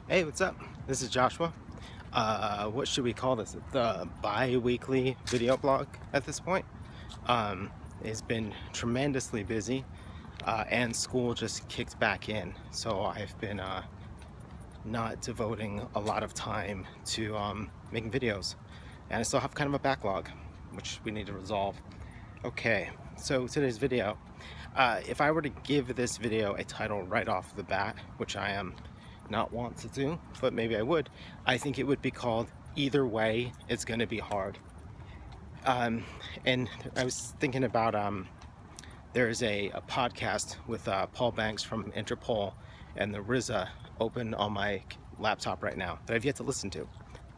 Hey, what's up? This is Joshua. What should we call this? The bi-weekly video blog at this point. Um, it's been tremendously busy, and school just kicked back in. So I've been not devoting a lot of time to making videos. And I still have kind of a backlog, which we need to resolve. Okay, so today's video. If I were to give this video a title right off the bat, which I am not want to do, but maybe I would, I think it would be called Either Way, It's Gonna Be Hard. Um, and I was thinking about there's a podcast with Paul Banks from Interpol and the RZA open on my laptop right now that I've yet to listen to.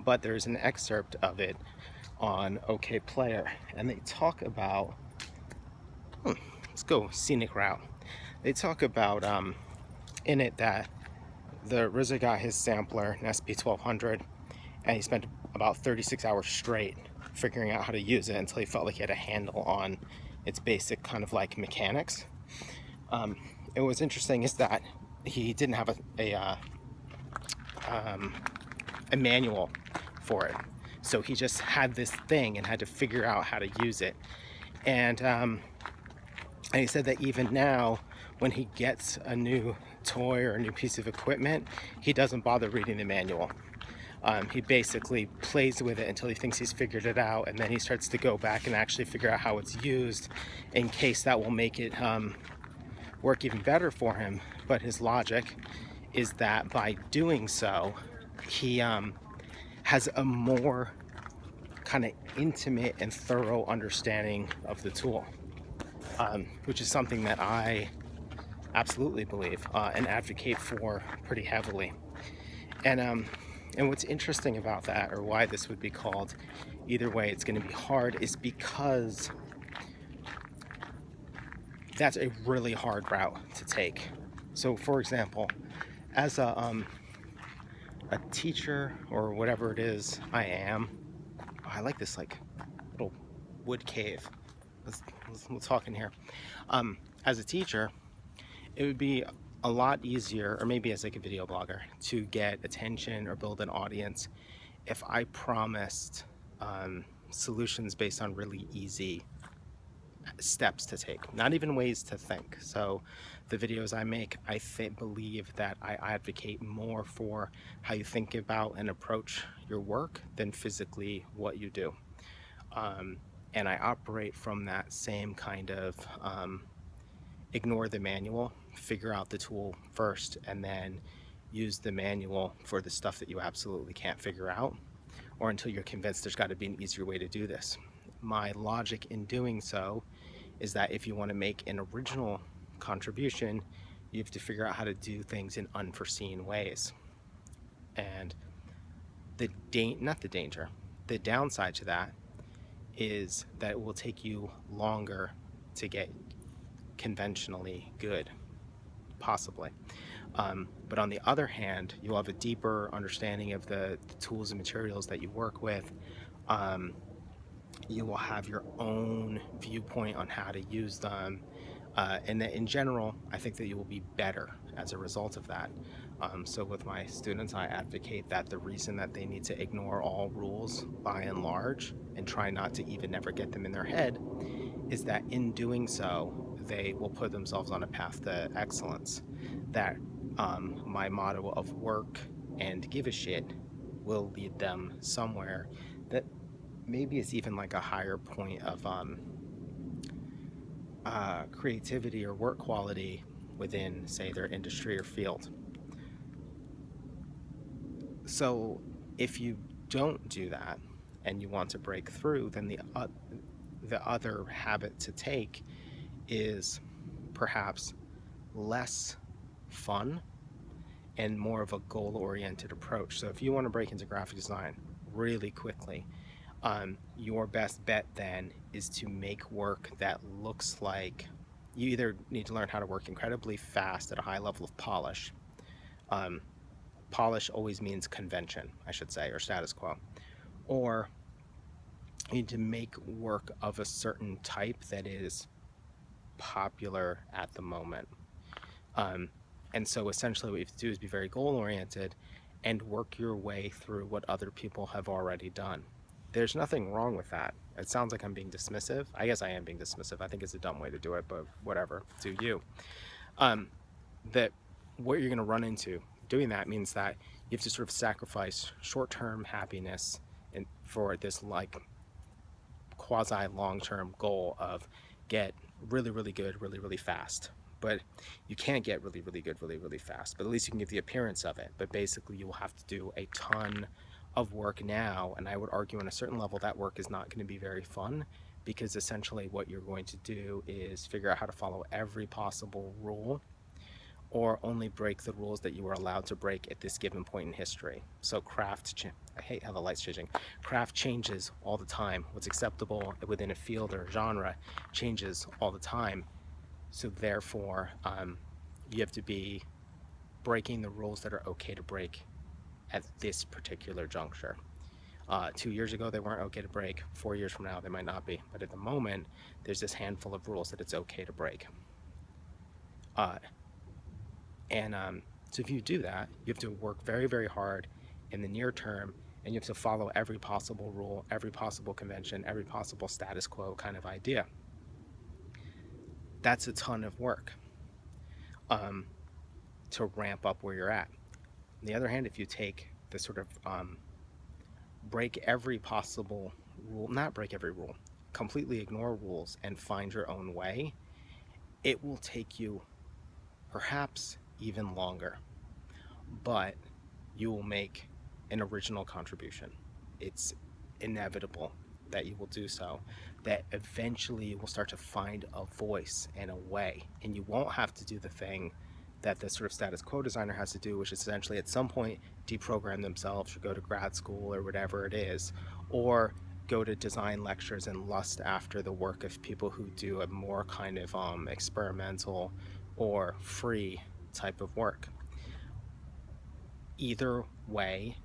But there's an excerpt of it on OK Player, and they talk about, let's go scenic route. They talk about in it that the RZA got his sampler, an SP1200, and he spent about 36 hours straight figuring out how to use it until he felt like he had a handle on its basic kind of like mechanics. And what's interesting is that he didn't have a manual for it. So he just had this thing and had to figure out how to use it. And he said that even now, when he gets a new toy or a new piece of equipment, he doesn't bother reading the manual. He basically plays with it until he thinks he's figured it out, and then he starts to go back and actually figure out how it's used in case that will make it work even better for him. But his logic is that by doing so, he has a more kind of intimate and thorough understanding of the tool, which is something that I absolutely believe and advocate for pretty heavily. And what's interesting about that, or why this would be called Either Way It's Going to Be Hard, is because that's a really hard route to take. So, for example, as a teacher or whatever it is I am, I like this like little wood cave. Let's talk in here. As a teacher, it would be a lot easier, or maybe as like a video blogger, to get attention or build an audience if I promised solutions based on really easy steps to take, not even ways to think. So the videos I make, I believe that I advocate more for how you think about and approach your work than physically what you do. And I operate from that same kind of ignore the manual, figure out the tool first, and then use the manual for the stuff that you absolutely can't figure out, or until you're convinced there's got to be an easier way to do this. My logic in doing so is that if you want to make an original contribution, you have to figure out how to do things in unforeseen ways. And the downside to that is that it will take you longer to get conventionally good, possibly. But on the other hand, you'll have a deeper understanding of the tools and materials that you work with. You will have your own viewpoint on how to use them. And that in general, I think that you will be better as a result of that. So with my students, I advocate that the reason that they need to ignore all rules by and large and try not to even ever get them in their head is that in doing so, they will put themselves on a path to excellence. That my motto of work and give a shit will lead them somewhere that maybe it's even like a higher point of creativity or work quality within, say, their industry or field. So if you don't do that and you want to break through, then the other habit to take is perhaps less fun and more of a goal-oriented approach. So if you want to break into graphic design really quickly, your best bet then is to make work that looks like you either need to learn how to work incredibly fast at a high level of polish. Polish always means convention, I should say, or status quo. Or you need to make work of a certain type that is popular at the moment. And so essentially what you have to do is be very goal-oriented and work your way through what other people have already done. There's nothing wrong with that. It sounds like I'm being dismissive. I guess I am being dismissive. I think it's a dumb way to do it, but whatever, do you. Um, that what you're going to run into doing that means that you have to sort of sacrifice short-term happiness and for this like quasi long-term goal of get really really good really really fast. But you can't get really really good really really fast, but at least you can get the appearance of it. But basically you will have to do a ton of work now, and I would argue on a certain level that work is not going to be very fun, because essentially what you're going to do is figure out how to follow every possible rule or only break the rules that you were allowed to break at this given point in history. So I hate how the light's changing. Craft changes all the time. What's acceptable within a field or genre changes all the time. So therefore, you have to be breaking the rules that are okay to break at this particular juncture. 2 years ago, they weren't okay to break. 4 years from now, they might not be. But at the moment, there's this handful of rules that it's okay to break. So if you do that, you have to work very, very hard in the near term, and you have to follow every possible rule, every possible convention, every possible status quo kind of idea. That's a ton of work to ramp up where you're at. On the other hand, if you take the sort of break every possible rule, not break every rule, completely ignore rules and find your own way, it will take you perhaps even longer, but you will make an original contribution. It's inevitable that you will do so, that eventually you will start to find a voice and a way, and you won't have to do the thing that the sort of status quo designer has to do, which is essentially at some point deprogram themselves or go to grad school or whatever it is, or go to design lectures and lust after the work of people who do a more kind of experimental or free type of work. Either way,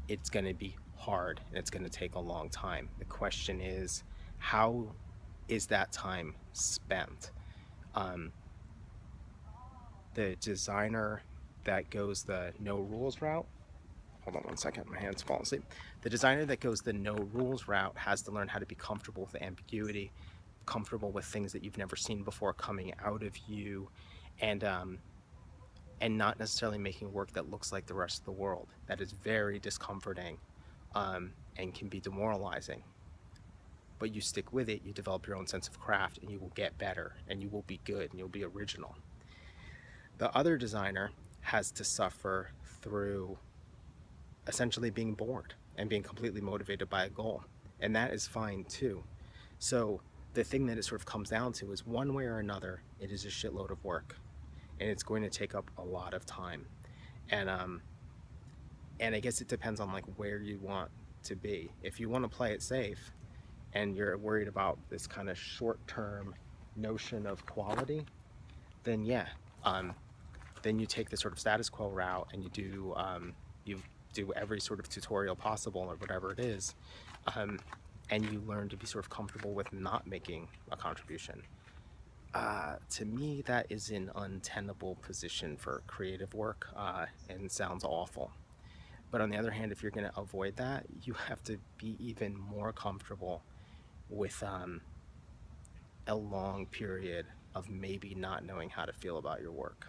it's going to be hard and it's going to take a long time. The question is, how is that time spent? The designer that goes the no rules route, hold on one second, my hand's falling asleep. The designer that goes the no rules route has to learn how to be comfortable with ambiguity, comfortable with things that you've never seen before coming out of you, and not necessarily making work that looks like the rest of the world. That is very discomforting and can be demoralizing. But you stick with it, you develop your own sense of craft, and you will get better, and you will be good, and you'll be original. The other designer has to suffer through essentially being bored and being completely motivated by a goal, and that is fine too. So the thing that it sort of comes down to is, one way or another, it is a shitload of work, and it's going to take up a lot of time. And I guess it depends on like where you want to be. If you want to play it safe and you're worried about this kind of short-term notion of quality, then yeah, then you take the sort of status quo route and you do every sort of tutorial possible or whatever it is, and you learn to be sort of comfortable with not making a contribution. To me, that is an untenable position for creative work, and sounds awful. But on the other hand, if you're going to avoid that, you have to be even more comfortable with a long period of maybe not knowing how to feel about your work,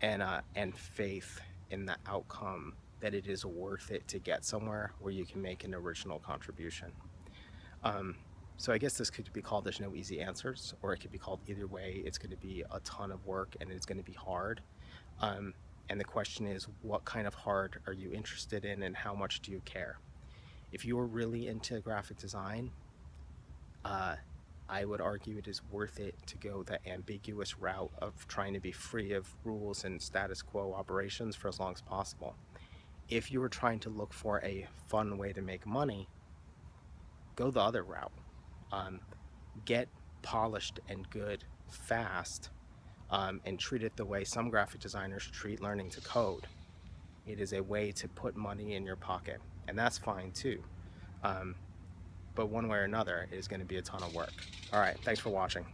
and faith in the outcome, that it is worth it to get somewhere where you can make an original contribution. So I guess this could be called there's no easy answers, or it could be called either way. It's going to be a ton of work and it's going to be hard. And the question is, what kind of hard are you interested in and how much do you care? If you are really into graphic design, I would argue it is worth it to go the ambiguous route of trying to be free of rules and status quo operations for as long as possible. If you were trying to look for a fun way to make money, go the other route. Get polished and good fast, and treat it the way some graphic designers treat learning to code. It is a way to put money in your pocket, and that's fine too. But one way or another, it is going to be a ton of work. All right, thanks for watching.